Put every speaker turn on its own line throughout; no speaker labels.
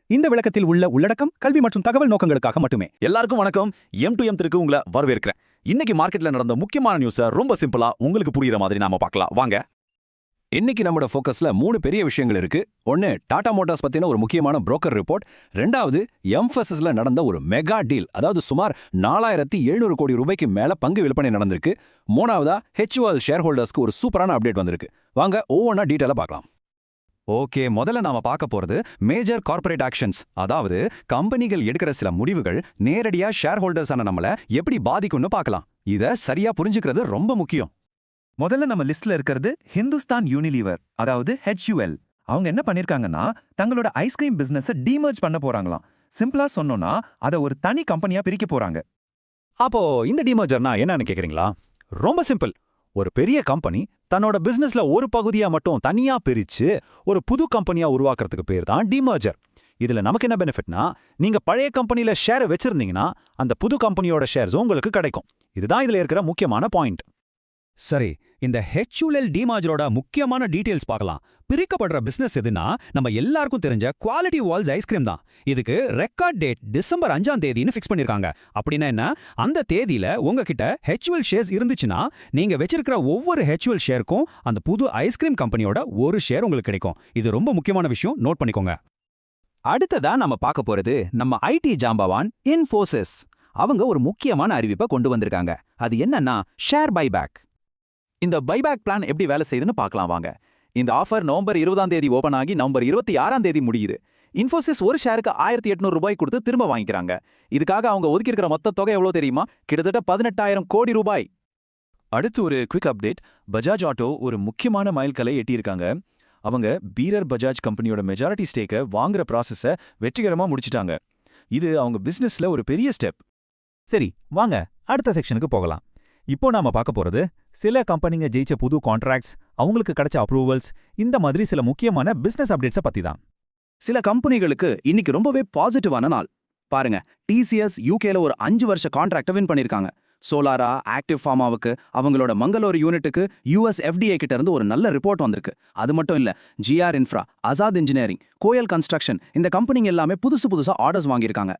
இந்த விளக்கத்தில் உள்ள உள்ளடக்கம் கல்வி மற்றும் தகவல் நோக்கங்களுக்காக மட்டுமே.
எல்லாருக்கும் வணக்கம். M2M திருக்கு உங்களை வரவேற்கிறேன். இன்னைக்கு மார்க்கெட்ல நடந்த முக்கியமான நியூஸை ரொம்ப சிம்பிளா உங்களுக்கு புரியுற மாதிரி நாம பார்க்கலாம் வாங்க.
இன்னைக்கு நம்மளோட ஃபோக்கஸ்ல 3 பெரிய விஷயங்கள் இருக்கு. ஒன்னு, டாடா மோட்டார்ஸ் பத்தின ஒரு முக்கியமான புரோக்கர் ரிப்போர்ட். ரெண்டாவது, எம்ஃபசிஸ்ல நடந்த ஒரு மெகா டீல், அதாவது சுமார் 4700 கோடி ரூபாய்க்கு மேல பங்கு விற்பனை நடந்திருக்கு. மூணாவதா, HUL ஷேர் ஹோல்டர்ஸ்க்கு ஒரு சூப்பரான அப்டேட் வந்திருக்கு. வாங்க ஒவ்வொன்றா டீட்டெயிலா பார்க்கலாம்.
ஓகே, முதல்ல நாம பார்க்க போறது மேஜர் கார்ப்பரேட் ஆக்ஷன்ஸ், அதாவது கம்பெனிகள் எடுக்கிற சில முடிவுகள் நேரடியா ஷேர் ஹோல்டர்ஸான நம்மள எப்படி பாதிக்கும்னு பார்க்கலாம். இத சரியா புரிஞ்சுக்கிறது ரொம்ப முக்கியம்.
முதல்ல நம்ம லிஸ்ட்ல இருக்கிறது ஹிந்துஸ்தான் யூனிலீவர், அதாவது HUL. அவங்க என்ன பண்ணிருக்காங்கன்னா தங்களோட ஐஸ்கிரீம் பிசினஸை டீமர்ஜ் பண்ண போறாங்களாம். சிம்பிளா சொன்னோம்னா அதை ஒரு தனி கம்பெனியா பிரிக்க போறாங்க.
அப்போ இந்த டிமர்ஜர்னா என்னன்னு கேக்குறீங்களா? ரொம்ப சிம்பிள். ஒரு பெரிய கம்பெனி தன்னோட பிசினஸ்ல ஒரு பகுதியா மட்டும் தனியா பிரிச்சு ஒரு புது கம்பெனியா உருவாக்குறதுக்கு பேர் தான் டிமர்ஜர். இதுல நமக்கு என்ன பெனிஃபிட்னா, நீங்க பழைய கம்பெனில ஷேர் வச்சிருந்தீங்கன்னா அந்த புது கம்பெனியோட ஷேர்ஸ் உங்களுக்கு கிடைக்கும். இதுதான் இதுல இருக்கிற முக்கியமான பாயிண்ட். சரி, இந்த HUL டிமர்ஜரோட முக்கியமான டீடைல்ஸ் பார்க்கலாம். பிரிக்கப்படுற பிசினஸ் எதுனா நம்ம எல்லாருக்கும் தெரிஞ்ச குவாலிட்டி வால்ஸ் ஐஸ்கிரீம் தான். இதுக்கு ரெக்கார்ட் டேட் டிசம்பர் 5ஆம் தேதின்னு ஃபிக்ஸ் பண்ணிருக்காங்க. அப்படின்னா என்ன, அந்த தேதியில உங்ககிட்ட HUL ஷேர்ஸ் இருந்துச்சுன்னா நீங்க வச்சிருக்கிற ஒவ்வொரு HUL ஷேருக்கும் அந்த புது ஐஸ்கிரீம் கம்பெனியோட ஒரு ஷேர் உங்களுக்கு கிடைக்கும். இது ரொம்ப முக்கியமான விஷயம், நோட் பண்ணிக்கோங்க. அடுத்ததா நம்ம பார்க்க போறது நம்ம IT ஜாம்பவான் இன்ஃபோசிஸ். அவங்க ஒரு முக்கியமான அறிவிப்பை கொண்டு வந்திருக்காங்க. அது என்னன்னா ஷேர் பைபேக்.
இந்த பைபேக் பிளான் எப்படி வேலை செய்யுதுன்னு பார்க்கலாம் வாங்க. இந்த ஆஃபர் நவம்பர் 20ஆம் தேதி ஓபன் ஆகி நவம்பர் 26ஆம் தேதி முடியுது. இன்ஃபோசிஸ் ஒரு ஷேருக்கு 1800 ரூபாய் கொடுத்து திரும்ப வாங்கிக்கிறாங்க. இதுக்காக அவங்க ஒதுக்கியிருக்கிற மொத்த தொகை எவ்வளவு தெரியுமா? கிட்டத்தட்ட 18,000 கோடி ரூபாய்.
அடுத்து ஒரு குவிக் அப்டேட். பஜாஜ் ஆட்டோ ஒரு முக்கியமான மைல்கல்லை எட்டியிருக்காங்க. அவங்க பீரர் பஜாஜ் கம்பெனியோட மெஜாரிட்டி ஸ்டேக்கை வாங்குற ப்ராசஸை வெற்றிகரமா முடிச்சிட்டாங்க. இது அவங்க பிசினஸ்ல ஒரு பெரிய ஸ்டெப்.
சரி, வாங்க அடுத்த செக்ஷனுக்கு போகலாம். இப்போ நாம பார்க்க போறது சில கம்பெனிங்க ஜெயிச்ச புது கான்ட்ராக்ட்ஸ், அவங்களுக்கு கிடைச்ச அப்ரூவல்ஸ், இந்த மாதிரி சில முக்கியமான பிசினஸ் அப்டேட்ஸை பத்தி தான்.
சில கம்பெனிகளுக்கு இன்னைக்கு ரொம்பவே பாசிட்டிவான நாள். பாருங்க, TCS UKல ஒரு 5 வருஷ கான்ட்ராக்டை வின் பண்ணிருக்காங்க. சோலாரா, ஆக்டிவ் ஃபார்மாவுக்கு, அவங்களோட மங்களூர் யூனிட்டுக்கு US FDA கிட்ட இருந்து ஒரு நல்ல ரிப்போர்ட் வந்திருக்கு. அது மட்டும் இல்ல, GR infra, Azad engineering, Goyal construction, இந்த கம்பெனிங்க எல்லாமே புதுசா ஆர்டர்ஸ் வாங்கியிருக்காங்க.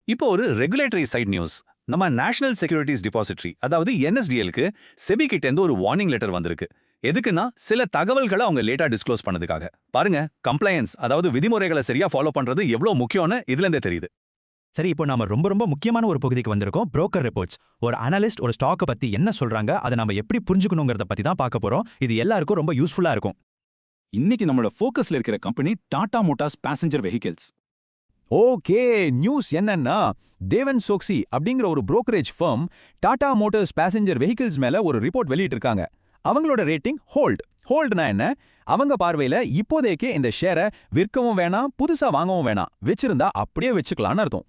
இப்போ ஒரு ரெகுலேட்டரி சைட் நியூஸ். நம்ம நேஷனல் செக்யூரிட்டிஸ் டிபாசிட்டரி, அதாவது NSDLக்கு செபி கிட்ட இருந்து ஒரு வார்னிங் லெட்டர் வந்திருக்கு. எதுக்குன்னா சில தகவல்களை அவங்க லேட்டா டிஸ்க்ளோஸ் பண்ணதுக்காக. பாருங்க, கம்ப்ளையன்ஸ், அதாவது விதிமுறைகளை சரியா ஃபாலோ பண்றது எவ்வளவு முக்கியம்னு இதுல இருந்தே தெரியுது.
சரி, இப்போ நாம ரொம்ப முக்கியமான ஒரு பகுதிக்கு வந்திருக்கோம். Broker reports. ஒரு அனலிஸ்ட் ஒரு ஸ்டாக்கை பத்தி என்ன சொல்றாங்க, அதை நம்ம எப்படி புரிஞ்சுக்கணுங்கிறத பத்தி தான் பார்க்க போறோம். இது எல்லாருக்கும் ரொம்ப யூஸ்ஃபுல்லா இருக்கும்.
இன்னைக்கு நம்மளோட ஃபோக்கஸ்ல இருக்கிற company Tata motors passenger vehicles.
Okay, news என்னன்னா தேவன் சோக்சி அப்படிங்கிற ஒரு brokerage firm Tata motors passenger vehicles மேல ஒரு ரிப்போர்ட் வெளியிட்டிருக்காங்க. அவங்களோட ரேட்டிங் ஹோல்டுனா என்ன, அவங்க பார்வையில இப்போதைக்கே இந்த ஷேரை விற்கவும் வேணாம், புதுசா வாங்கவும் வேணாம், வச்சிருந்தா அப்படியே வச்சுக்கலான்னு அர்த்தம்.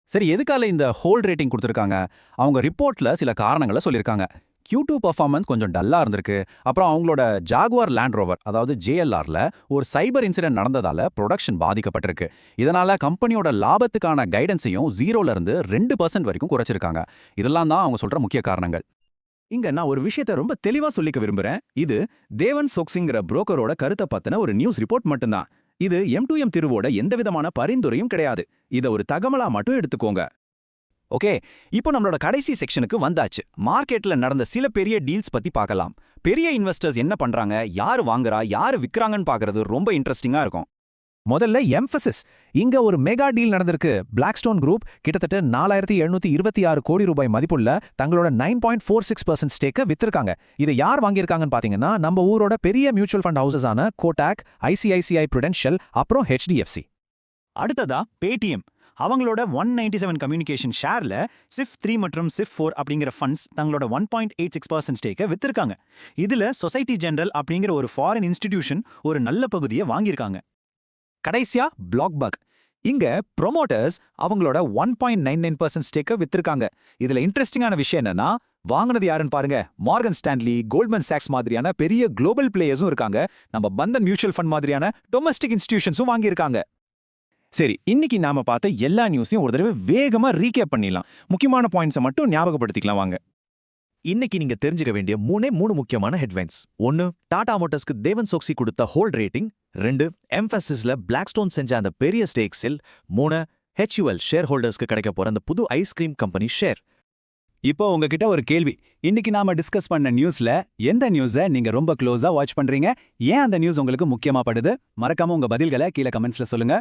சரி, எதுக்கால இந்த ஹோல்ட் ரேட்டிங் கொடுத்துருக்காங்க? அவங்க ரிப்போர்ட்ல சில காரணங்களை சொல்லியிருக்காங்க. Q2 பர்ஃபார்மன்ஸ் கொஞ்சம் டல்லா இருந்திருக்கு. அப்புறம் அவங்களோட ஜாகுவார் லேண்ட் ரோவர், அதாவது JLRல ஒரு சைபர் இன்சிடென்ட் நடந்ததால ப்ரொடக்ஷன் பாதிக்கப்பட்டிருக்கு. இதனால கம்பெனியோட லாபத்துக்கான கைடன்ஸையும் 0ல இருந்து 2% வரைக்கும் குறைச்சிருக்காங்க. இதெல்லாம் தான் அவங்க சொல்ற முக்கிய காரணங்கள்.
இங்க நான் ஒரு விஷயத்தை ரொம்ப தெளிவா சொல்லிக்க விரும்புறேன். இது தேவன் சோக்சிங்கிற புரோக்கரோட கருத்தை பத்தின ஒரு நியூஸ் ரிப்போர்ட் மட்டும்தான். இது M2M திருவோட எந்தவிதமான பரிந்துரையும் கிடையாது. இத ஒரு தகவலா மட்டும் எடுத்துக்கோங்க.
ஓகே, இப்போ நம்மளோட கடைசி செக்ஷனுக்கு வந்தாச்சு. மார்க்கெட்ல நடந்த சில பெரிய டீல்ஸ் பத்தி பார்க்கலாம். பெரிய இன்வெஸ்டர்ஸ் என்ன பண்றாங்க, யாரு வாங்குறா, யாரு விக்கிறாங்கன்னு பார்க்கறது ரொம்ப இன்ட்ரெஸ்டிங்கா இருக்கும். முதல்ல எம்ஃபசிஸ். இங்க ஒரு மெகா டீல் நடந்திருக்கு. பிளாக்ஸ்டோன் குரூப் கிட்டத்தட்ட 4726 கோடி ரூபாய் மதிப்புள்ள தங்களோட 9.46% ஸ்டேக்கை வித்திருக்காங்க. இதை யார் வாங்கியிருக்காங்கன்னு பாத்தீங்கன்னா நம்ம ஊரோட பெரிய மியூச்சுவல் ஃபண்ட் ஹவுசஸான கோடாக், ICICI Prudential, அப்புறம் HDFC. அடுத்ததா பேடிஎம். அவங்களோட 197 கம்யூனிகேஷன் ஷேர்ல SIF3 மற்றும் SIF4 அப்படிங்கிற ஃபண்ட்ஸ் தங்களோட 1.86% ஸ்டேக்கை வித்திருக்காங்க. இதுல சொசைட்டி ஜெனரல் அப்படிங்கிற ஒரு ஃபாரின் இன்ஸ்டிடியூஷன் ஒரு நல்ல பகுதியை வாங்கியிருக்காங்க. கடைசியா பிளாக்பக். இங்க ப்ரொமோட்டர்ஸ் அவங்களோட 1.99% ஸ்டேக்கை வித்திருக்காங்க. இதுல இன்ட்ரெஸ்டிங்கான விஷயம் என்னன்னா, வாங்கினது யாருன்னு பாருங்க. மார்கன் ஸ்டான்லி, கோல்ட்மன் சாக்ஸ் மாதிரியான பெரிய குளோபல் பிளேயர்ஸும் இருக்காங்க. நம்ம பந்தன் மியூச்சுவல் ஃபண்ட் மாதிரியான டொமஸ்டிக் இன்ஸ்டிடியூஷன்ஸும் வாங்கியிருக்காங்க.
சரி, இன்னைக்கு நாம பார்த்த எல்லா நியூஸையும் ஒரு தடவை வேகமா ரீகேப் பண்ணிடலாம். முக்கியமான பாயிண்ட்ஸை மட்டும் ஞாபகப்படுத்திக்கலாம் வாங்க.
இன்னைக்கு நீங்க தெரிஞ்சுக்க வேண்டிய 3 முக்கியமான ஹெட்லைன்ஸ். 1, டாடா மோட்டார்ஸ்க்கு தேவன் சோக்சி கொடுத்த ஹோல்ட் ரேட்டிங்.
2 எம்ஃபசிஸ்ல பிளாக்ஸ்டோன் செஞ்ச அந்த பெரிய ஸ்டேக்ஸில் 3 ஹெச்யூஎல் ஷேர் ஹோல்டர்ஸ்க்கு கிடைக்க போற அந்த புது ஐஸ்கிரீம் கம்பெனி ஷேர்.
இப்போ உங்ககிட்ட ஒரு கேள்வி. இன்னைக்கு நாம டிஸ்கஸ் பண்ண நியூஸ்ல எந்த நியூஸை நீங்க ரொம்ப க்ளோஸா வாட்ச் பண்றீங்க? ஏன் அந்த நியூஸ் உங்களுக்கு முக்கியமா படுது? மறக்காம உங்க பதில்களை கீழே கமெண்ட்ஸ்ல சொல்லுங்க.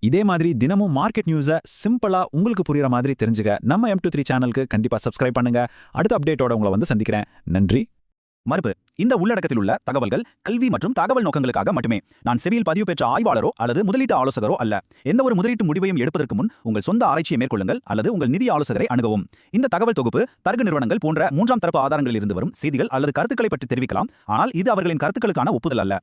இதே மாதிரி தினமும் மார்க்கெட் நியூஸை சிம்பிளா உங்களுக்கு புரியுற மாதிரி தெரிஞ்சுக்க நம்ம M23 சேனலுக்கு கண்டிப்பா சப்ஸ்கிரைப் பண்ணுங்க. அடுத்த அப்டேட்டோட உங்களை வந்து சந்திக்கிறேன். நன்றி.
மறுப்பு: இந்த உள்ளடக்கத்தில் உள்ள தகவல்கள் கல்வி மற்றும் தகவல் நோக்கங்களுக்காக மட்டுமே. நான் செபியில் பதிவு பெற்ற ஆய்வாளரோ அல்லது முதலீட்டு ஆலோசகரோ அல்ல. எந்த ஒரு முதலீட்டு முடிவையும் எடுப்பதற்கு முன் உங்கள் சொந்த ஆராய்ச்சியை மேற்கொள்ளுங்கள் அல்லது உங்கள் நிதி ஆலோசகரை அணுகவும். இந்த தகவல் தொகுப்பு தரகு நிறுவனங்கள் போன்ற மூன்றாம் தரப்பு ஆதாரங்களில் இருந்து வரும் செய்திகள் அல்லது கருத்துக்களை பற்றி தெரிவிக்கலாம், ஆனால் இது அவர்களின் கருத்துக்களுக்கான ஒப்புதல் அல்ல.